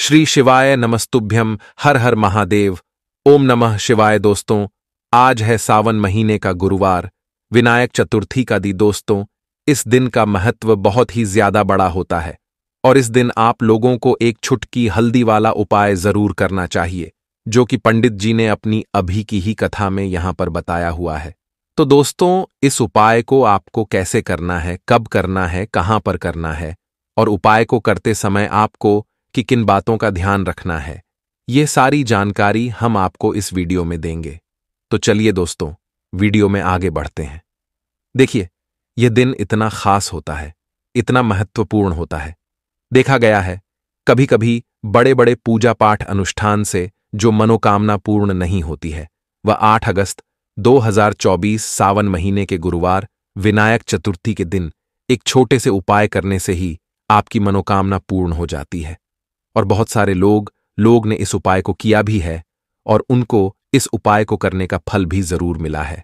श्री शिवाय नमस्तुभ्यम। हर हर महादेव। ओम नमः शिवाय। दोस्तों, आज है सावन महीने का गुरुवार, विनायक चतुर्थी का दिन। दोस्तों, इस दिन का महत्व बहुत ही ज्यादा बड़ा होता है और इस दिन आप लोगों को एक छुटकी हल्दी वाला उपाय जरूर करना चाहिए, जो कि पंडित जी ने अपनी अभी की ही कथा में यहां पर बताया हुआ है। तो दोस्तों, इस उपाय को आपको कैसे करना है, कब करना है, कहां पर करना है और उपाय को करते समय आपको कि किन बातों का ध्यान रखना है, ये सारी जानकारी हम आपको इस वीडियो में देंगे। तो चलिए दोस्तों, वीडियो में आगे बढ़ते हैं। देखिए, यह दिन इतना खास होता है, इतना महत्वपूर्ण होता है। देखा गया है कभी कभी बड़े बड़े पूजा पाठ अनुष्ठान से जो मनोकामना पूर्ण नहीं होती है, वह 8 अगस्त 2024 सावन महीने के गुरुवार विनायक चतुर्थी के दिन एक छोटे से उपाय करने से ही आपकी मनोकामना पूर्ण हो जाती है। और बहुत सारे लोग ने इस उपाय को किया भी है और उनको इस उपाय को करने का फल भी जरूर मिला है।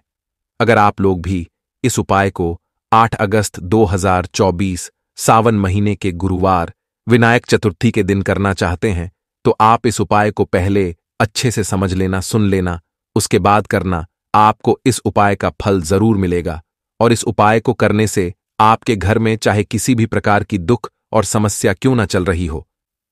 अगर आप लोग भी इस उपाय को 8 अगस्त 2024 सावन महीने के गुरुवार विनायक चतुर्थी के दिन करना चाहते हैं, तो आप इस उपाय को पहले अच्छे से समझ लेना, सुन लेना, उसके बाद करना। आपको इस उपाय का फल जरूर मिलेगा और इस उपाय को करने से आपके घर में चाहे किसी भी प्रकार की दुख और समस्या क्यों ना चल रही हो,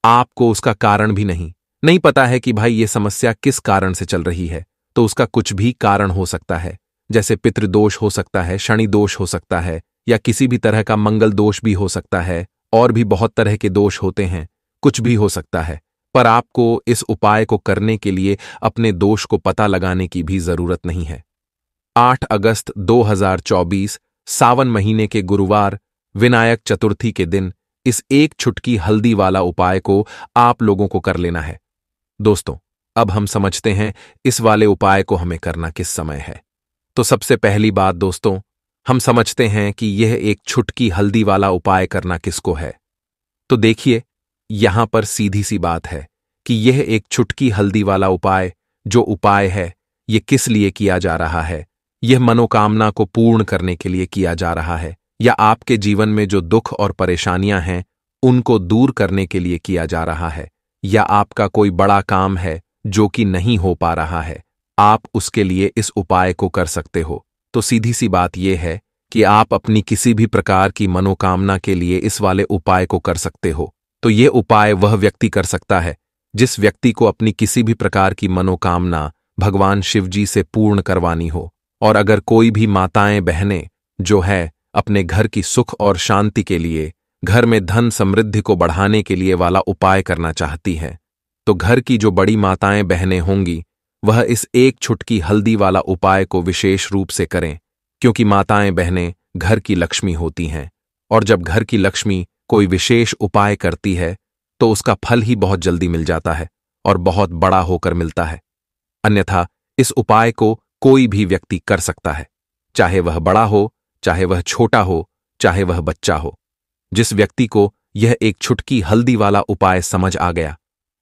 आपको उसका कारण भी नहीं पता है कि भाई ये समस्या किस कारण से चल रही है, तो उसका कुछ भी कारण हो सकता है। जैसे पितृदोष हो सकता है, शनि दोष हो सकता है, या किसी भी तरह का मंगल दोष भी हो सकता है, और भी बहुत तरह के दोष होते हैं, कुछ भी हो सकता है। पर आपको इस उपाय को करने के लिए अपने दोष को पता लगाने की भी जरूरत नहीं है। 8 अगस्त 2024 सावन महीने के गुरुवार विनायक चतुर्थी के दिन इस एक छुटकी हल्दी वाला उपाय को आप लोगों को कर लेना है। दोस्तों, अब हम समझते हैं इस वाले उपाय को हमें करना किस समय है। तो सबसे पहली बात दोस्तों, हम समझते हैं कि यह एक छुटकी हल्दी वाला उपाय करना किसको है। तो देखिए, यहां पर सीधी सी बात है कि यह एक छुटकी हल्दी वाला उपाय जो उपाय है, यह किस लिए किया जा रहा है। यह मनोकामना को पूर्ण करने के लिए किया जा रहा है, या आपके जीवन में जो दुख और परेशानियां हैं उनको दूर करने के लिए किया जा रहा है, या आपका कोई बड़ा काम है जो कि नहीं हो पा रहा है, आप उसके लिए इस उपाय को कर सकते हो। तो सीधी सी बात यह है कि आप अपनी किसी भी प्रकार की मनोकामना के लिए इस वाले उपाय को कर सकते हो। तो यह उपाय वह व्यक्ति कर सकता है जिस व्यक्ति को अपनी किसी भी प्रकार की मनोकामना भगवान शिव जी से पूर्ण करवानी हो। और अगर कोई भी माताएं बहनें जो है अपने घर की सुख और शांति के लिए, घर में धन समृद्धि को बढ़ाने के लिए वाला उपाय करना चाहती हैं, तो घर की जो बड़ी माताएं बहनें होंगी वह इस एक छुटकी हल्दी वाला उपाय को विशेष रूप से करें, क्योंकि माताएं बहनें घर की लक्ष्मी होती हैं और जब घर की लक्ष्मी कोई विशेष उपाय करती है तो उसका फल ही बहुत जल्दी मिल जाता है और बहुत बड़ा होकर मिलता है। अन्यथा इस उपाय को कोई भी व्यक्ति कर सकता है, चाहे वह बड़ा हो, चाहे वह छोटा हो, चाहे वह बच्चा हो। जिस व्यक्ति को यह एक छुटकी हल्दी वाला उपाय समझ आ गया,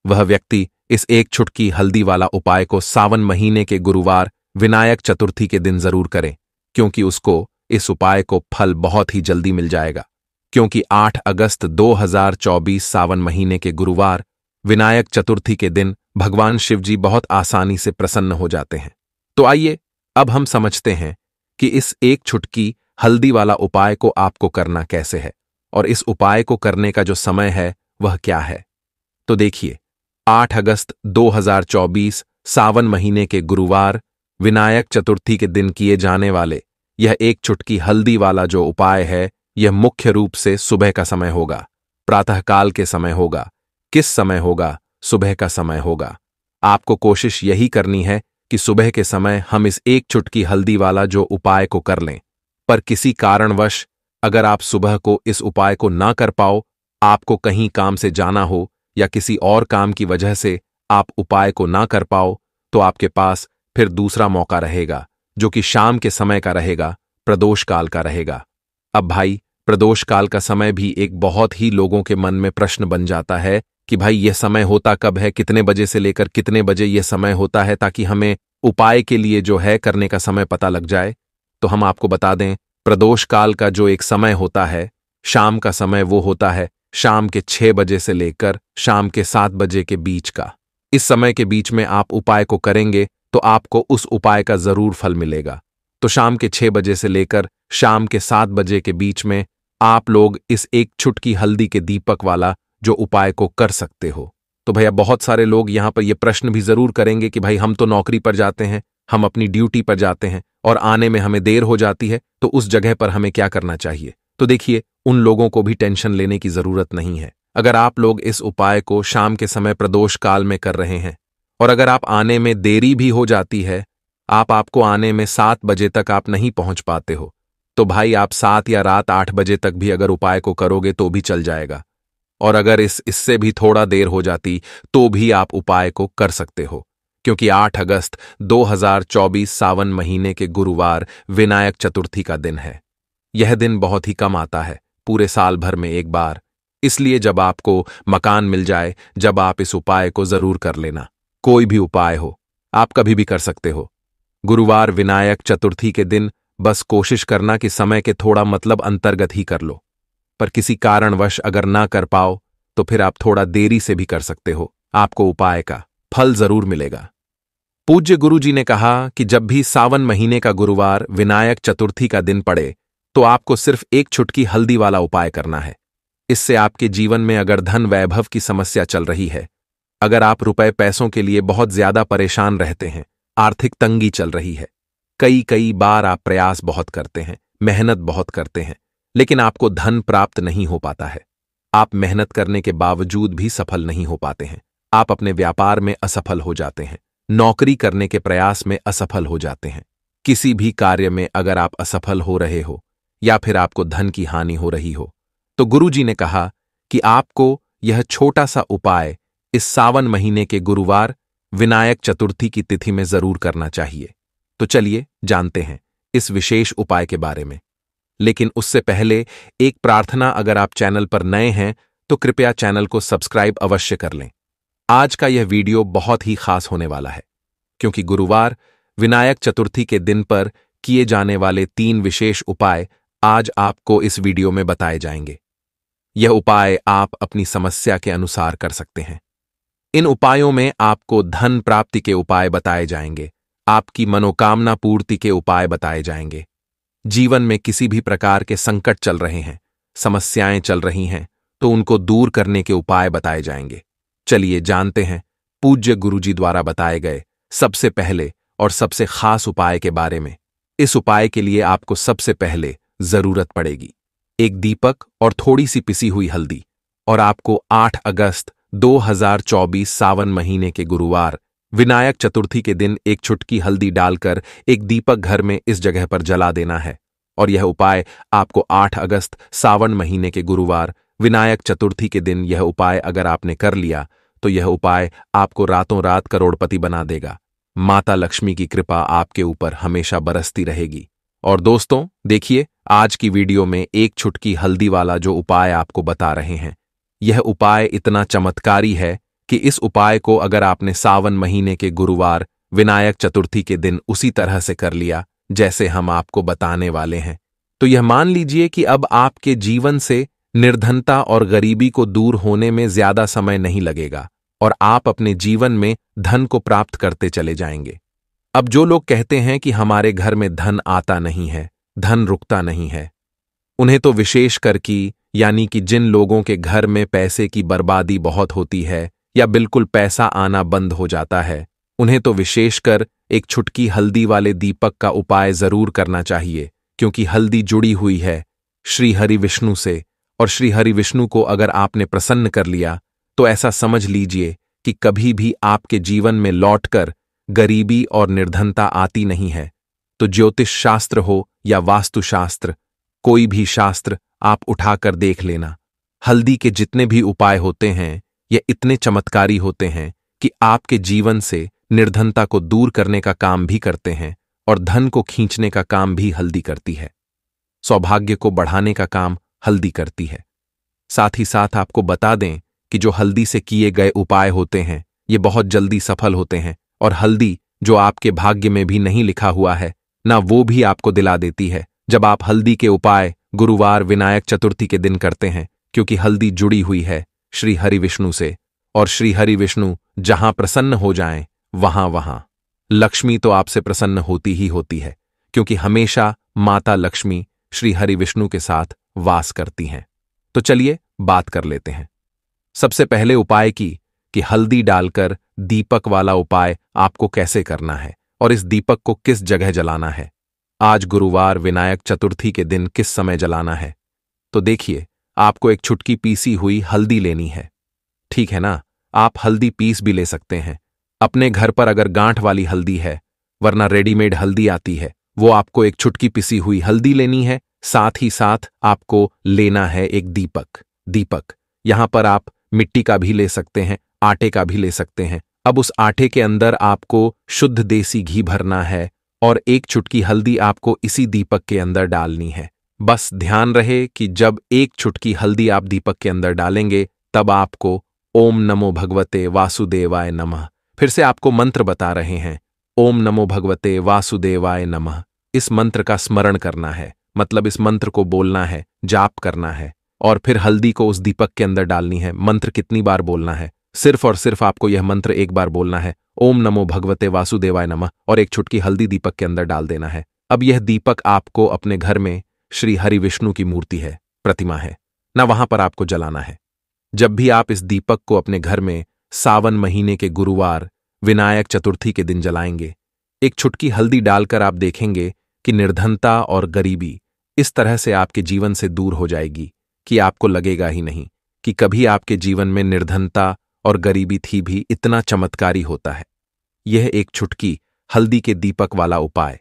वह व्यक्ति इस एक छुटकी हल्दी वाला उपाय को सावन महीने के गुरुवार विनायक चतुर्थी के दिन जरूर करे, क्योंकि उसको इस उपाय को फल बहुत ही जल्दी मिल जाएगा। क्योंकि 8 अगस्त 2024 सावन महीने के गुरुवार विनायक चतुर्थी के दिन भगवान शिव जी बहुत आसानी से प्रसन्न हो जाते हैं। तो आइए अब हम समझते हैं कि इस एक छुटकी हल्दी वाला उपाय को आपको करना कैसे है और इस उपाय को करने का जो समय है वह क्या है। तो देखिए, 8 अगस्त 2024 सावन महीने के गुरुवार विनायक चतुर्थी के दिन किए जाने वाले यह एक छुटकी हल्दी वाला जो उपाय है, यह मुख्य रूप से सुबह का समय होगा, प्रातःकाल के समय होगा। किस समय होगा? सुबह का समय होगा। आपको कोशिश यही करनी है कि सुबह के समय हम इस एक छुटकी हल्दी वाला जो उपाय को कर लें। पर किसी कारणवश अगर आप सुबह को इस उपाय को ना कर पाओ, आपको कहीं काम से जाना हो या किसी और काम की वजह से आप उपाय को ना कर पाओ, तो आपके पास फिर दूसरा मौका रहेगा, जो कि शाम के समय का रहेगा, प्रदोष काल का रहेगा। अब भाई, प्रदोष काल का समय भी एक बहुत ही लोगों के मन में प्रश्न बन जाता है कि भाई यह समय होता कब है, कितने बजे से लेकर कितने बजे यह समय होता है, ताकि हमें उपाय के लिए जो है करने का समय पता लग जाए। तो हम आपको बता दें, प्रदोष काल का जो एक समय होता है, शाम का समय, वो होता है शाम के 6 बजे से लेकर शाम के 7 बजे के बीच का। इस समय के बीच में आप उपाय को करेंगे तो आपको उस उपाय का जरूर फल मिलेगा। तो शाम के 6 बजे से लेकर शाम के 7 बजे के बीच में आप लोग इस एक चुटकी हल्दी के दीपक वाला जो उपाय को कर सकते हो। तो भैया बहुत सारे लोग यहाँ पर ये प्रश्न भी जरूर करेंगे कि भाई हम तो नौकरी पर जाते हैं, हम अपनी ड्यूटी पर जाते हैं और आने में हमें देर हो जाती है, तो उस जगह पर हमें क्या करना चाहिए। तो देखिए, उन लोगों को भी टेंशन लेने की जरूरत नहीं है। अगर आप लोग इस उपाय को शाम के समय प्रदोष काल में कर रहे हैं और अगर आप आने में देरी भी हो जाती है, आपको आने में 7 बजे तक आप नहीं पहुंच पाते हो, तो भाई आप 7 या रात 8 बजे तक भी अगर उपाय को करोगे तो भी चल जाएगा। और अगर इससे भी थोड़ा देर हो जाती तो भी आप उपाय को कर सकते हो, क्योंकि 8 अगस्त 2024 सावन महीने के गुरुवार विनायक चतुर्थी का दिन है। यह दिन बहुत ही कम आता है, पूरे साल भर में एक बार। इसलिए जब आपको मकान मिल जाए, जब आप इस उपाय को जरूर कर लेना। कोई भी उपाय हो, आप कभी भी कर सकते हो। गुरुवार विनायक चतुर्थी के दिन बस कोशिश करना कि समय के थोड़ा मतलब अंतर्गत ही कर लो, पर किसी कारणवश अगर ना कर पाओ तो फिर आप थोड़ा देरी से भी कर सकते हो, आपको उपाय का फल जरूर मिलेगा। पूज्य गुरुजी ने कहा कि जब भी सावन महीने का गुरुवार विनायक चतुर्थी का दिन पड़े तो आपको सिर्फ एक चुटकी हल्दी वाला उपाय करना है। इससे आपके जीवन में अगर धन वैभव की समस्या चल रही है, अगर आप रुपए पैसों के लिए बहुत ज्यादा परेशान रहते हैं, आर्थिक तंगी चल रही है, कई बार आप प्रयास बहुत करते हैं, मेहनत बहुत करते हैं, लेकिन आपको धन प्राप्त नहीं हो पाता है। आप मेहनत करने के बावजूद भी सफल नहीं हो पाते हैं। आप अपने व्यापार में असफल हो जाते हैं, नौकरी करने के प्रयास में असफल हो जाते हैं। किसी भी कार्य में अगर आप असफल हो रहे हो या फिर आपको धन की हानि हो रही हो, तो गुरुजी ने कहा कि आपको यह छोटा सा उपाय इस सावन महीने के गुरुवार विनायक चतुर्थी की तिथि में जरूर करना चाहिए। तो चलिए जानते हैं इस विशेष उपाय के बारे में। लेकिन उससे पहले एक प्रार्थना, अगर आप चैनल पर नए हैं तो कृपया चैनल को सब्सक्राइब अवश्य कर लें। आज का यह वीडियो बहुत ही खास होने वाला है, क्योंकि गुरुवार विनायक चतुर्थी के दिन पर किए जाने वाले 3 विशेष उपाय आज आपको इस वीडियो में बताए जाएंगे। यह उपाय आप अपनी समस्या के अनुसार कर सकते हैं। इन उपायों में आपको धन प्राप्ति के उपाय बताए जाएंगे, आपकी मनोकामना पूर्ति के उपाय बताए जाएंगे। जीवन में किसी भी प्रकार के संकट चल रहे हैं, समस्याएं चल रही हैं, तो उनको दूर करने के उपाय बताए जाएंगे। चलिए जानते हैं पूज्य गुरुजी द्वारा बताए गए सबसे पहले और सबसे खास उपाय के बारे में। इस उपाय के लिए आपको सबसे पहले जरूरत पड़ेगी एक दीपक और थोड़ी सी पिसी हुई हल्दी, और आपको 8 अगस्त 2024 सावन महीने के गुरुवार विनायक चतुर्थी के दिन एक चुटकी हल्दी डालकर एक दीपक घर में इस जगह पर जला देना है। और यह उपाय आपको 8 अगस्त सावन महीने के गुरुवार विनायक चतुर्थी के दिन यह उपाय अगर आपने कर लिया तो यह उपाय आपको रातों रात करोड़पति बना देगा। माता लक्ष्मी की कृपा आपके ऊपर हमेशा बरसती रहेगी। और दोस्तों देखिए, आज की वीडियो में एक चुटकी हल्दी वाला जो उपाय आपको बता रहे हैं, यह उपाय इतना चमत्कारी है कि इस उपाय को अगर आपने सावन महीने के गुरुवार विनायक चतुर्थी के दिन उसी तरह से कर लिया जैसे हम आपको बताने वाले हैं, तो यह मान लीजिए कि अब आपके जीवन से निर्धनता और गरीबी को दूर होने में ज्यादा समय नहीं लगेगा और आप अपने जीवन में धन को प्राप्त करते चले जाएंगे। अब जो लोग कहते हैं कि हमारे घर में धन आता नहीं है, धन रुकता नहीं है, उन्हें तो विशेषकर कि यानी कि जिन लोगों के घर में पैसे की बर्बादी बहुत होती है या बिल्कुल पैसा आना बंद हो जाता है, उन्हें तो विशेषकर एक चुटकी हल्दी वाले दीपक का उपाय जरूर करना चाहिए, क्योंकि हल्दी जुड़ी हुई है श्री हरि विष्णु से, और श्री हरि विष्णु को अगर आपने प्रसन्न कर लिया तो ऐसा समझ लीजिए कि कभी भी आपके जीवन में लौटकर गरीबी और निर्धनता आती नहीं है। तो ज्योतिष शास्त्र हो या वास्तुशास्त्र, कोई भी शास्त्र आप उठाकर देख लेना, हल्दी के जितने भी उपाय होते हैं ये इतने चमत्कारी होते हैं कि आपके जीवन से निर्धनता को दूर करने का काम भी करते हैं और धन को खींचने का काम भी हल्दी करती है। सौभाग्य को बढ़ाने का काम हल्दी करती है। साथ ही साथ आपको बता दें कि जो हल्दी से किए गए उपाय होते हैं ये बहुत जल्दी सफल होते हैं, और हल्दी जो आपके भाग्य में भी नहीं लिखा हुआ है ना, वो भी आपको दिला देती है। जब आप हल्दी के उपाय गुरुवार विनायक चतुर्थी के दिन करते हैं क्योंकि हल्दी जुड़ी हुई है श्री हरि विष्णु से, और श्री हरि विष्णु जहां प्रसन्न हो जाएं वहां वहां लक्ष्मी तो आपसे प्रसन्न होती ही होती है, क्योंकि हमेशा माता लक्ष्मी श्री हरि विष्णु के साथ वास करती हैं। तो चलिए बात कर लेते हैं। सबसे पहले उपाय की कि हल्दी डालकर दीपक वाला उपाय आपको कैसे करना है और इस दीपक को किस जगह जलाना है। आज गुरुवार विनायक चतुर्थी के दिन किस समय जलाना है? तो देखिए, आपको एक छुटकी पीसी हुई हल्दी लेनी है। ठीक है ना, आप हल्दी पीस भी ले सकते हैं अपने घर पर अगर गांठ वाली हल्दी है, वरना रेडीमेड हल्दी आती है, वो आपको एक छुटकी पिसी हुई हल्दी लेनी है। साथ ही साथ आपको लेना है एक दीपक यहां पर आप मिट्टी का भी ले सकते हैं, आटे का भी ले सकते हैं। अब उस आटे के अंदर आपको शुद्ध देसी घी भरना है और एक चुटकी हल्दी आपको इसी दीपक के अंदर डालनी है। बस ध्यान रहे कि जब एक चुटकी हल्दी आप दीपक के अंदर डालेंगे तब आपको ओम नमो भगवते वासुदेवाय नमः, फिर से आपको मंत्र बता रहे हैं, ओम नमो भगवते वासुदेवाय नमः। इस मंत्र का स्मरण करना है, मतलब इस मंत्र को बोलना है, जाप करना है और फिर हल्दी को उस दीपक के अंदर डालनी है। मंत्र कितनी बार बोलना है? सिर्फ और सिर्फ आपको यह मंत्र एक बार बोलना है, ओम नमो भगवते वासुदेवाय नमः, और एक छुटकी हल्दी दीपक के अंदर डाल देना है। अब यह दीपक आपको अपने घर में श्री हरि विष्णु की मूर्ति है, प्रतिमा है ना, वहां पर आपको जलाना है। जब भी आप इस दीपक को अपने घर में सावन महीने के गुरुवार विनायक चतुर्थी के दिन जलाएंगे, एक छुटकी हल्दी डालकर आप देखेंगे कि निर्धनता और गरीबी इस तरह से आपके जीवन से दूर हो जाएगी कि आपको लगेगा ही नहीं कि कभी आपके जीवन में निर्धनता और गरीबी थी भी। इतना चमत्कारी होता है यह एक छुटकी हल्दी के दीपक वाला उपाय,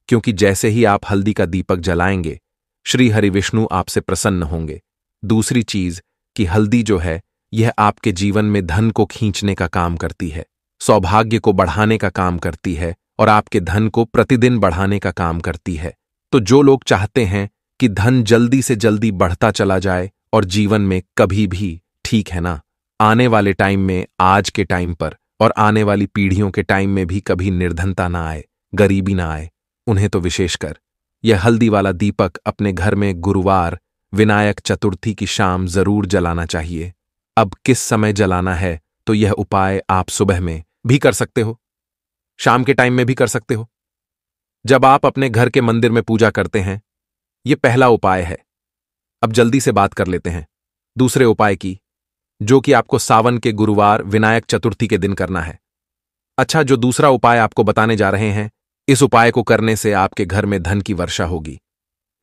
क्योंकि जैसे ही आप हल्दी का दीपक जलाएंगे श्री हरि विष्णु आपसे प्रसन्न होंगे। दूसरी चीज कि हल्दी जो है यह आपके जीवन में धन को खींचने का काम करती है, सौभाग्य को बढ़ाने का काम करती है और आपके धन को प्रतिदिन बढ़ाने का काम करती है। तो जो लोग चाहते हैं कि धन जल्दी से जल्दी बढ़ता चला जाए और जीवन में कभी भी, ठीक है ना, आने वाले टाइम में, आज के टाइम पर और आने वाली पीढ़ियों के टाइम में भी कभी निर्धनता ना आए, गरीबी ना आए, उन्हें तो विशेषकर यह हल्दी वाला दीपक अपने घर में गुरुवार विनायक चतुर्थी की शाम जरूर जलाना चाहिए। अब किस समय जलाना है? तो यह उपाय आप सुबह में भी कर सकते हो, शाम के टाइम में भी कर सकते हो, जब आप अपने घर के मंदिर में पूजा करते हैं। यह पहला उपाय है। अब जल्दी से बात कर लेते हैं दूसरे उपाय की, जो कि आपको सावन के गुरुवार विनायक चतुर्थी के दिन करना है। अच्छा, जो दूसरा उपाय आपको बताने जा रहे हैं, इस उपाय को करने से आपके घर में धन की वर्षा होगी।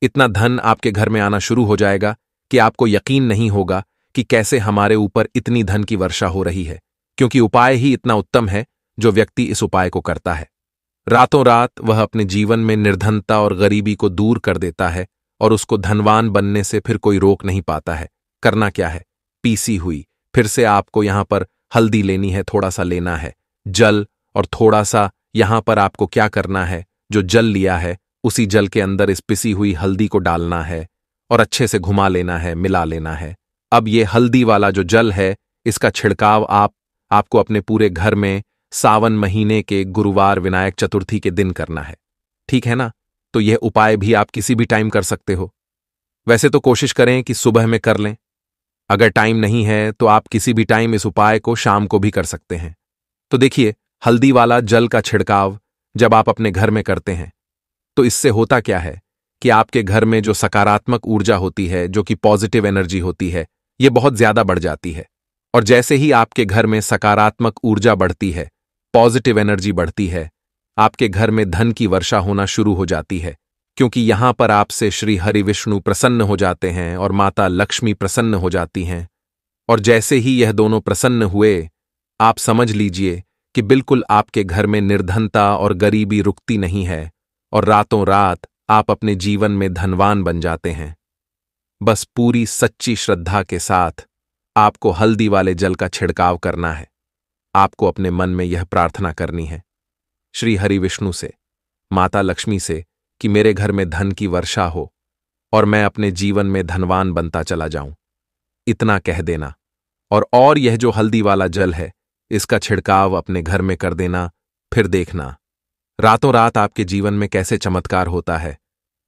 इतना धन आपके घर में आना शुरू हो जाएगा कि आपको यकीन नहीं होगा कि कैसे हमारे ऊपर इतनी धन की वर्षा हो रही है, क्योंकि उपाय ही इतना उत्तम है। जो व्यक्ति इस उपाय को करता है, रातों रात वह अपने जीवन में निर्धनता और गरीबी को दूर कर देता है और उसको धनवान बनने से फिर कोई रोक नहीं पाता है। करना क्या है? पीसी हुई, फिर से आपको यहां पर हल्दी लेनी है, थोड़ा सा लेना है जल, और थोड़ा सा यहां पर आपको क्या करना है, जो जल लिया है उसी जल के अंदर इस पिसी हुई हल्दी को डालना है और अच्छे से घुमा लेना है, मिला लेना है। अब ये हल्दी वाला जो जल है, इसका छिड़काव आपको अपने पूरे घर में सावन महीने के गुरुवार विनायक चतुर्थी के दिन करना है। ठीक है ना? तो यह उपाय भी आप किसी भी टाइम कर सकते हो। वैसे तो कोशिश करें कि सुबह में कर लें, अगर टाइम नहीं है तो आप किसी भी टाइम इस उपाय को शाम को भी कर सकते हैं। तो देखिए, हल्दी वाला जल का छिड़काव जब आप अपने घर में करते हैं तो इससे होता क्या है कि आपके घर में जो सकारात्मक ऊर्जा होती है, जो कि पॉजिटिव एनर्जी होती है, यह बहुत ज्यादा बढ़ जाती है। और जैसे ही आपके घर में सकारात्मक ऊर्जा बढ़ती है, पॉजिटिव एनर्जी बढ़ती है, आपके घर में धन की वर्षा होना शुरू हो जाती है, क्योंकि यहां पर आपसे श्री हरि विष्णु प्रसन्न हो जाते हैं और माता लक्ष्मी प्रसन्न हो जाती हैं। और जैसे ही यह दोनों प्रसन्न हुए, आप समझ लीजिए कि बिल्कुल आपके घर में निर्धनता और गरीबी रुकती नहीं है और रातों रात आप अपने जीवन में धनवान बन जाते हैं। बस पूरी सच्ची श्रद्धा के साथ आपको हल्दी वाले जल का छिड़काव करना है। आपको अपने मन में यह प्रार्थना करनी है श्री हरि विष्णु से, माता लक्ष्मी से, कि मेरे घर में धन की वर्षा हो और मैं अपने जीवन में धनवान बनता चला जाऊं। इतना कह देना और यह जो हल्दी वाला जल है, इसका छिड़काव अपने घर में कर देना। फिर देखना रातों रात आपके जीवन में कैसे चमत्कार होता है।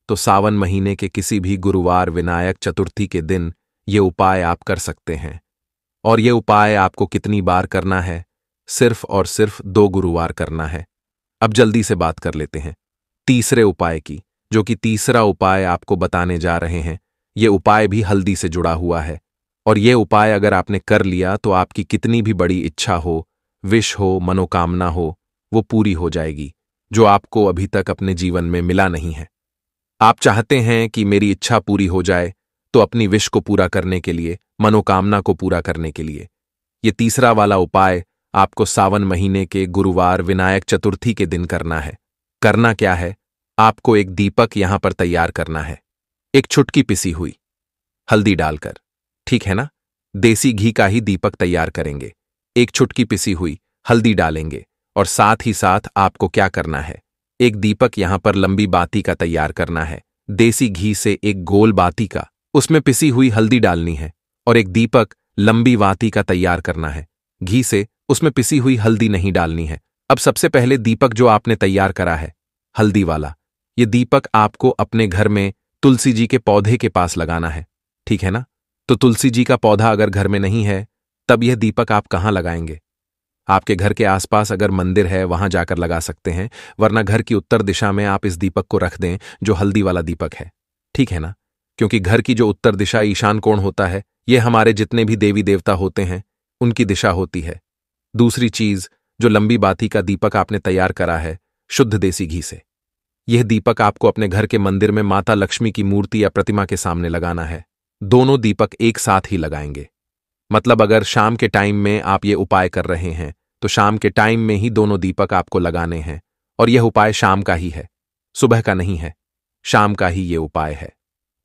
तो सावन महीने के किसी भी गुरुवार विनायक चतुर्थी के दिन ये उपाय आप कर सकते हैं। और ये उपाय आपको कितनी बार करना है? सिर्फ और सिर्फ 2 गुरुवार करना है। अब जल्दी से बात कर लेते हैं तीसरे उपाय की, जो कि तीसरा उपाय आपको बताने जा रहे हैं। ये उपाय भी हल्दी से जुड़ा हुआ है। और ये उपाय अगर आपने कर लिया तो आपकी कितनी भी बड़ी इच्छा हो, विश हो, मनोकामना हो, वो पूरी हो जाएगी, जो आपको अभी तक अपने जीवन में मिला नहीं है। आप चाहते हैं कि मेरी इच्छा पूरी हो जाए, तो अपनी विश को पूरा करने के लिए, मनोकामना को पूरा करने के लिए ये तीसरा वाला उपाय आपको सावन महीने के गुरुवार विनायक चतुर्थी के दिन करना है। करना क्या है? आपको एक दीपक यहां पर तैयार करना है, एक चुटकी पिसी हुई हल्दी डालकर, ठीक है ना? देसी घी का ही दीपक तैयार करेंगे। एक चुटकी पिसी हुई हल्दी डालेंगे और साथ ही साथ आपको क्या करना है? एक दीपक यहां पर लंबी बाती का तैयार करना है। देसी घी से एक गोल बाती का, उसमें पिसी हुई हल्दी डालनी है और एक दीपक लंबी बाती का तैयार करना है। घी से उसमें पिसी हुई हल्दी नहीं डालनी है। अब सबसे पहले दीपक जो आपने तैयार करा है, हल्दी वाला, ये दीपक आपको अपने घर में तुलसी जी के पौधे के पास लगाना है, ठीक है ना? तो तुलसी जी का पौधा अगर घर में नहीं है, तब यह दीपक आप कहाँ लगाएंगे? आपके घर के आसपास अगर मंदिर है वहां जाकर लगा सकते हैं, वरना घर की उत्तर दिशा में आप इस दीपक को रख दें, जो हल्दी वाला दीपक है, ठीक है ना? क्योंकि घर की जो उत्तर दिशा ईशान कोण होता है, यह हमारे जितने भी देवी देवता होते हैं उनकी दिशा होती है। दूसरी चीज, जो लंबी बाती का दीपक आपने तैयार करा है शुद्ध देसी घी से, यह दीपक आपको अपने घर के मंदिर में माता लक्ष्मी की मूर्ति या प्रतिमा के सामने लगाना है। दोनों दीपक एक साथ ही लगाएंगे। मतलब अगर शाम के टाइम में आप ये उपाय कर रहे हैं, तो शाम के टाइम में ही दोनों दीपक आपको लगाने हैं। और यह उपाय शाम का ही है, सुबह का नहीं है, शाम का ही ये उपाय है।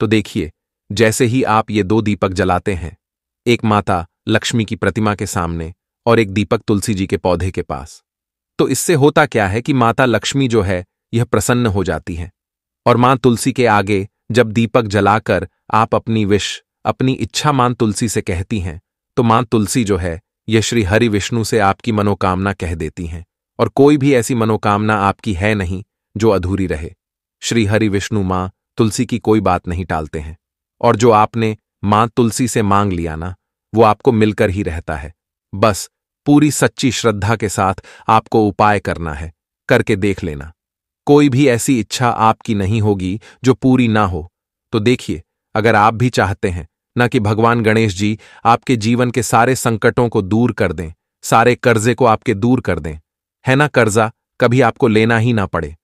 तो देखिए, जैसे ही आप ये 2 दीपक जलाते हैं, एक माता लक्ष्मी की प्रतिमा के सामने और एक दीपक तुलसी जी के पौधे के पास, तो इससे होता क्या है कि माता लक्ष्मी जो है यह प्रसन्न हो जाती है। और मां तुलसी के आगे जब दीपक जलाकर आप अपनी विश, अपनी इच्छा मां तुलसी से कहती हैं, तो मां तुलसी जो है यह श्री हरि विष्णु से आपकी मनोकामना कह देती हैं। और कोई भी ऐसी मनोकामना आपकी है नहीं जो अधूरी रहे। श्री हरि विष्णु मां तुलसी की कोई बात नहीं टालते हैं। और जो आपने मां तुलसी से मांग लिया ना, वो आपको मिलकर ही रहता है। बस पूरी सच्ची श्रद्धा के साथ आपको उपाय करना है, करके देख लेना। कोई भी ऐसी इच्छा आपकी नहीं होगी जो पूरी ना हो। तो देखिए, अगर आप भी चाहते हैं ना कि भगवान गणेश जी आपके जीवन के सारे संकटों को दूर कर दें, सारे कर्जे को आपके दूर कर दें, है ना, कर्जा कभी आपको लेना ही ना पड़े,